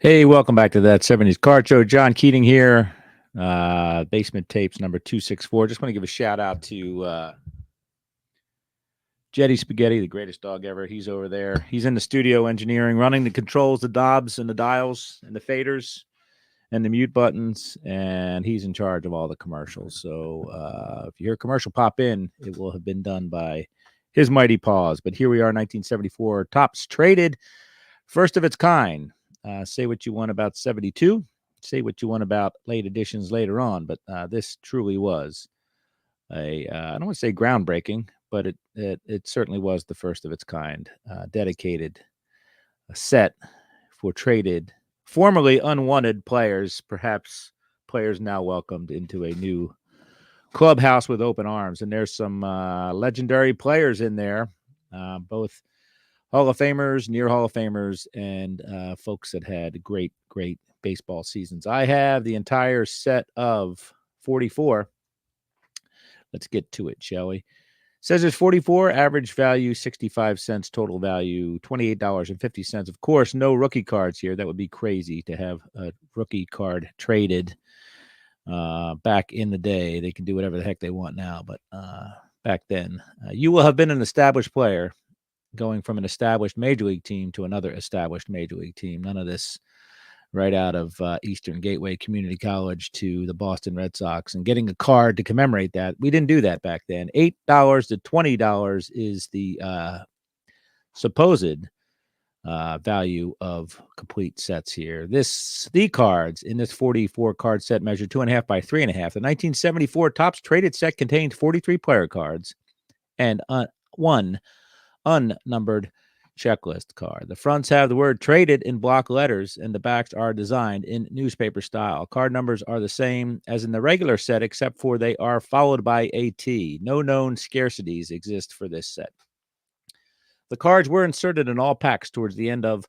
Hey, welcome back to that 70s Card Show. John Keating here. Basement Tapes number 264. Just want to give a shout out to Jetty Spaghetti, the greatest dog ever. He's over there. He's in the studio engineering, running the controls, the knobs, and the dials, and the faders, and the mute buttons. And he's in charge of all the commercials. So if you hear a commercial pop in, it will have been done by his mighty paws. But here we are, 1974. Topps traded, first of its kind. Say what you want about 72. Say what you want about late editions later on, but this truly was I don't want to say groundbreaking, but it certainly was the first of its kind. Dedicated a set for traded, formerly unwanted players, perhaps players now welcomed into a new clubhouse with open arms. And there's some legendary players in there, both Hall of Famers, near Hall of Famers, and folks that had great baseball seasons. I have the entire set of 44. Let's get to it, shall we? Says there's 44, average value 65 cents, total value $28.50. Of course, no rookie cards here. That would be crazy to have a rookie card traded back in the day. They can do whatever the heck they want now, but back then, you will have been an established player going from an established major league team to another established major league team. None of this right out of Eastern Gateway Community College to the Boston Red Sox and getting a card to commemorate that. We didn't do that back then. $8 to $20 is the supposed value of complete sets here. The cards in this 44 card set measure 2.5 by 3.5. The 1974 Topps traded set contained 43 player cards and one unnumbered checklist card. The fronts have the word traded in block letters, and the backs are designed in newspaper style. Card numbers are the same as in the regular set, except for they are followed by a T. No known scarcities exist for this set. The cards were inserted in all packs towards the end of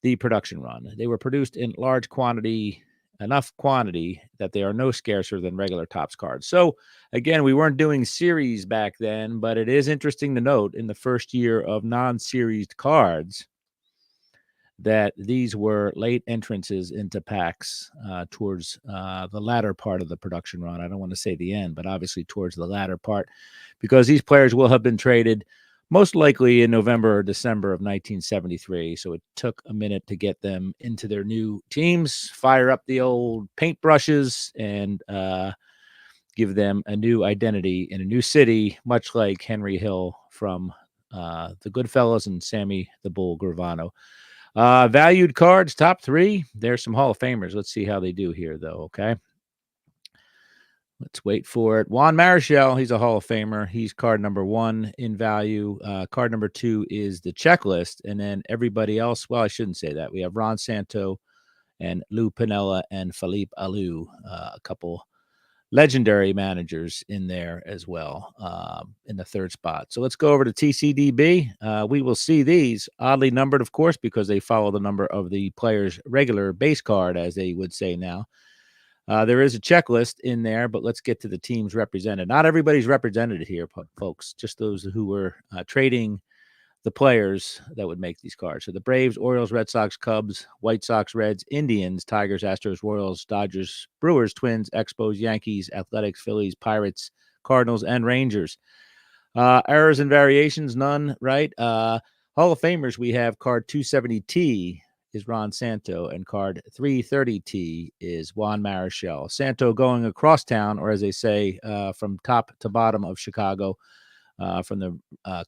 the production run. They were produced in large quantity, enough quantity that they are no scarcer than regular Topps cards. So again, we weren't doing series back then, but it is interesting to note in the first year of non-series cards that these were late entrances into packs towards the latter part of the production run. I don't want to say the end, but obviously towards the latter part, because these players will have been traded most likely in November or December of 1973. So it took a minute to get them into their new teams, fire up the old paintbrushes, and give them a new identity in a new city, much like Henry Hill from the Goodfellas and Sammy the Bull Gravano. Valued cards, top three. There's some Hall of Famers. Let's see how they do here, though, okay? Let's wait for it. Juan Marichal, he's a Hall of Famer. He's card number one in value. Card number two is the checklist. And then everybody else, well, I shouldn't say that. We have Ron Santo and Lou Piniella and Philippe Alou, a couple legendary managers in there as well in the third spot. So let's go over to TCDB. We will see these oddly numbered, of course, because they follow the number of the player's regular base card, as they would say now. There is a checklist in there, but let's get to the teams represented. Not everybody's represented here, folks, just those who were trading the players that would make these cards. So the Braves, Orioles, Red Sox, Cubs, White Sox, Reds, Indians, Tigers, Astros, Royals, Dodgers, Brewers, Twins, Expos, Yankees, Athletics, Phillies, Pirates, Cardinals, and Rangers. Errors and variations, none, right? Hall of Famers, we have card 270T is Ron Santo, and card 330T is Juan Marichal. Santo going across town, or as they say, from top to bottom of Chicago, from the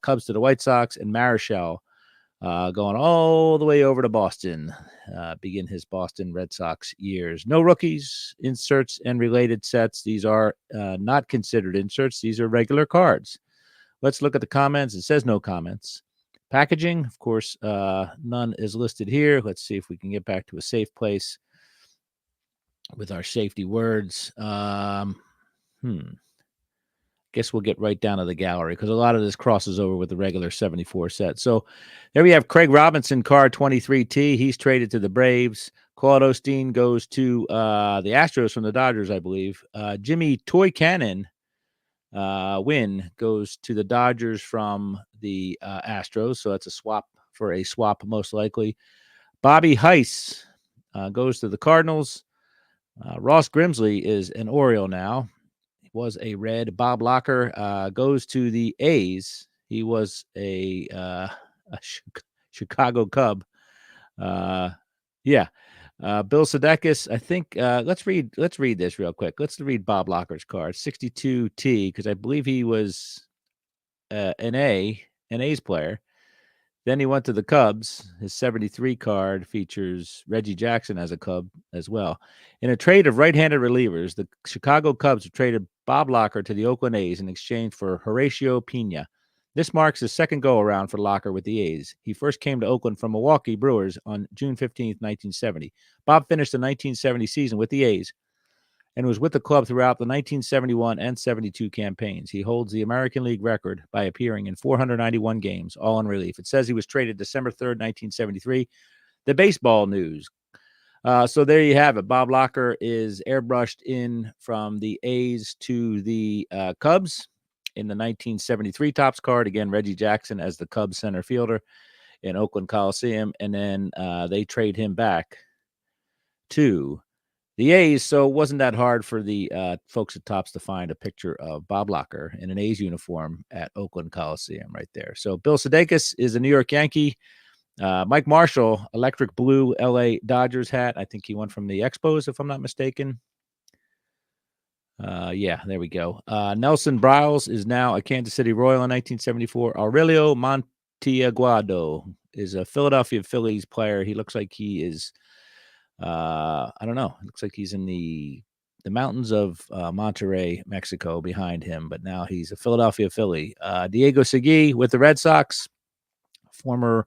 Cubs to the White Sox, and Marichal going all the way over to Boston, begin his Boston Red Sox years. No rookies, inserts, and related sets. These are not considered inserts. These are regular cards. Let's look at the comments. It says no comments. Packaging, of course, none is listed here. Let's see if we can get back to a safe place with our safety words. Guess we'll get right down to the gallery because a lot of this crosses over with the regular 74 set. So there we have Craig Robinson, card 23T. He's traded to the Braves. Claude Osteen goes to the Astros from the Dodgers, I believe. Jimmy Toy Cannon Win goes to the Dodgers from the Astros. So that's a swap for a swap, most likely. Bobby Heiss goes to the Cardinals. Ross Grimsley is an Oriole now. He was a Red. Bob Locker goes to the A's. He was a Chicago Cub. Yeah. Bill Sadekis, I think. Let's read this real quick. Let's read Bob Locker's card, 62T, because I believe he was an A's player. Then he went to the Cubs. His 73 card features Reggie Jackson as a Cub as well. In a trade of right-handed relievers, the Chicago Cubs traded Bob Locker to the Oakland A's in exchange for Horacio Pena. This marks his second go-around for Locker with the A's. He first came to Oakland from Milwaukee Brewers on June 15th, 1970. Bob finished the 1970 season with the A's and was with the club throughout the 1971 and 72 campaigns. He holds the American League record by appearing in 491 games, all in relief. It says he was traded December 3rd, 1973. The baseball news. So there you have it. Bob Locker is airbrushed in from the A's to the Cubs in the 1973 Topps card. Again, Reggie Jackson as the Cubs center fielder in Oakland Coliseum. And then they trade him back to the A's. So it wasn't that hard for the folks at Topps to find a picture of Bob Locker in an A's uniform at Oakland Coliseum right there. So Bill Sadekis is a New York Yankee. Mike Marshall, electric blue LA Dodgers hat. I think he went from the Expos, if I'm not mistaken. Yeah, there we go. Nelson Briles is now a Kansas City Royal in 1974. Aurelio Monteagudo is a Philadelphia Phillies player. He looks like he is I don't know. It looks like he's in the mountains of Monterrey, Mexico, behind him. But now he's a Philadelphia Philly. Diego Segui with the Red Sox, former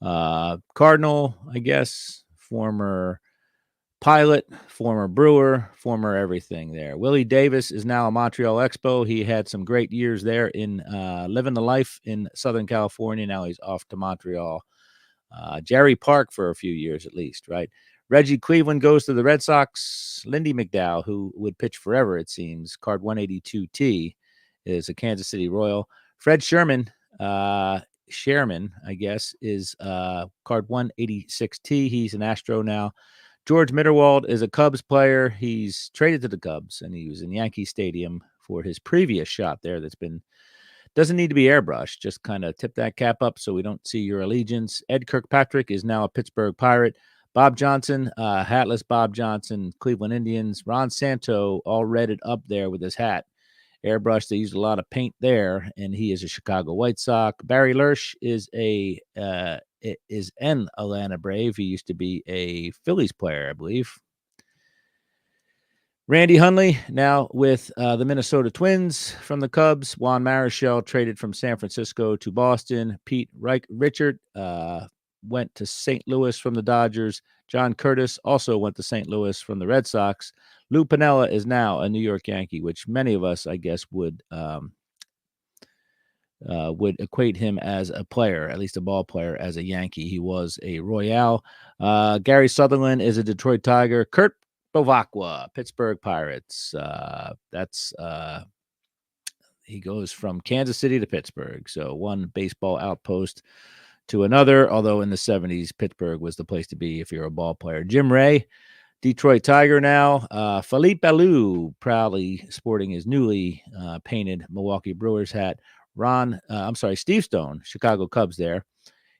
Cardinal, I guess, former Pilot, former Brewer, former everything there. Willie Davis is now a Montreal Expo. He had some great years there in living the life in Southern California. Now he's off to Montreal. Jerry Park for a few years at least, right? Reggie Cleveland goes to the Red Sox. Lindy McDowell, who would pitch forever, it seems, card 182T, is a Kansas City Royal. Fred Sherman, Sherman, I guess, is card 186T. He's an Astro now. George Mitterwald is a Cubs player. He's traded to the Cubs, and he was in Yankee Stadium for his previous shot there that's been doesn't need to be airbrushed. Just kind of tip that cap up so we don't see your allegiance. Ed Kirkpatrick is now a Pittsburgh Pirate. Bob Johnson, hatless Bob Johnson, Cleveland Indians. Ron Santo all redded up there with his hat. Airbrush, they used a lot of paint there, and he is a Chicago White Sox. Barry Lersch is an Atlanta Brave. He used to be a Phillies player, I believe. Randy Hundley now with the Minnesota Twins from the Cubs. Juan Marichal traded from San Francisco to Boston. Pete Richard went to St. Louis from the Dodgers. John Curtis also went to St. Louis from the Red Sox. Lou Piniella is now a New York Yankee, which many of us, I guess, would equate him as a player, at least a ball player, as a Yankee. He was a Royale. Gary Sutherland is a Detroit Tiger. Kurt Bovacqua, Pittsburgh Pirates. He goes from Kansas City to Pittsburgh. So one baseball outpost to another, although in the 70s, Pittsburgh was the place to be if you're a ball player. Jim Ray, Detroit Tiger now. Philippe Alou, proudly sporting his newly painted Milwaukee Brewers hat. Steve Stone, Chicago Cubs there.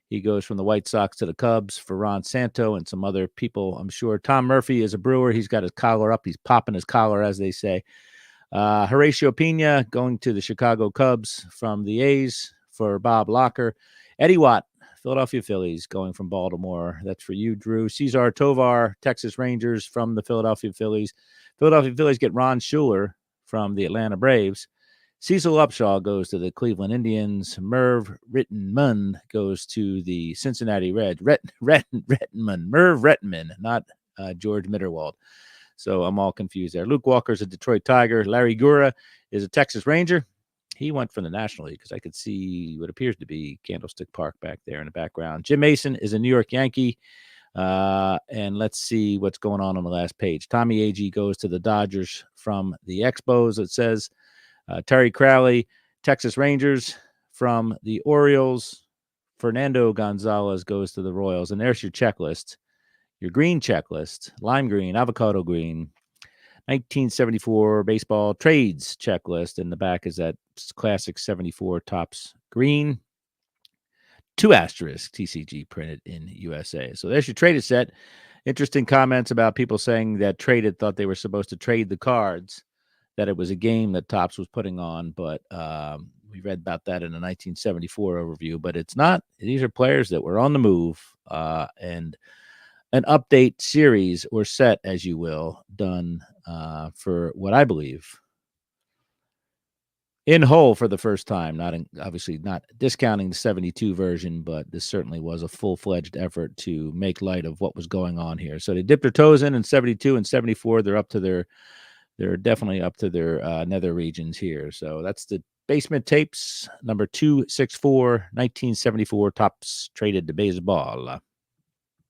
He goes from the White Sox to the Cubs for Ron Santo and some other people, I'm sure. Tom Murphy is a Brewer. He's got his collar up. He's popping his collar, as they say. Horacio Pena going to the Chicago Cubs from the A's for Bob Locker. Eddie Watt, Philadelphia Phillies, going from Baltimore. That's for you, Drew. Cesar Tovar, Texas Rangers from the Philadelphia Phillies. Philadelphia Phillies get Ron Schuler from the Atlanta Braves. Cecil Upshaw goes to the Cleveland Indians. Merv Rittenman goes to the Cincinnati Reds. Merv Rittenman, not George Mitterwald. So I'm all confused there. Luke Walker's a Detroit Tiger. Larry Gura is a Texas Ranger. He went from the National League because I could see what appears to be Candlestick Park back there in the background. Jim Mason is a New York Yankee. And let's see what's going on the last page. Tommy Agee goes to the Dodgers from the Expos, it says. Terry Crowley, Texas Rangers from the Orioles. Fernando Gonzalez goes to the Royals. And there's your checklist. your green checklist, lime green, avocado green, 1974 baseball trades checklist. In the back is that classic 74 Topps green. 2 asterisks TCG printed in USA. So there's your traded set. Interesting comments about people saying that Traded thought they were supposed to trade the cards, that it was a game that Topps was putting on, but we read about that in a 1974 overview, but it's not. These are players that were on the move, and an update series or set, as you will, done for what I believe in whole for the first time. Obviously not discounting the 72 version, but this certainly was a full-fledged effort to make light of what was going on here. So they dipped their toes in 72 and 74. They're definitely up to their nether regions here. So that's the Basement Tapes, number 264, 1974 Topps Traded to Baseball.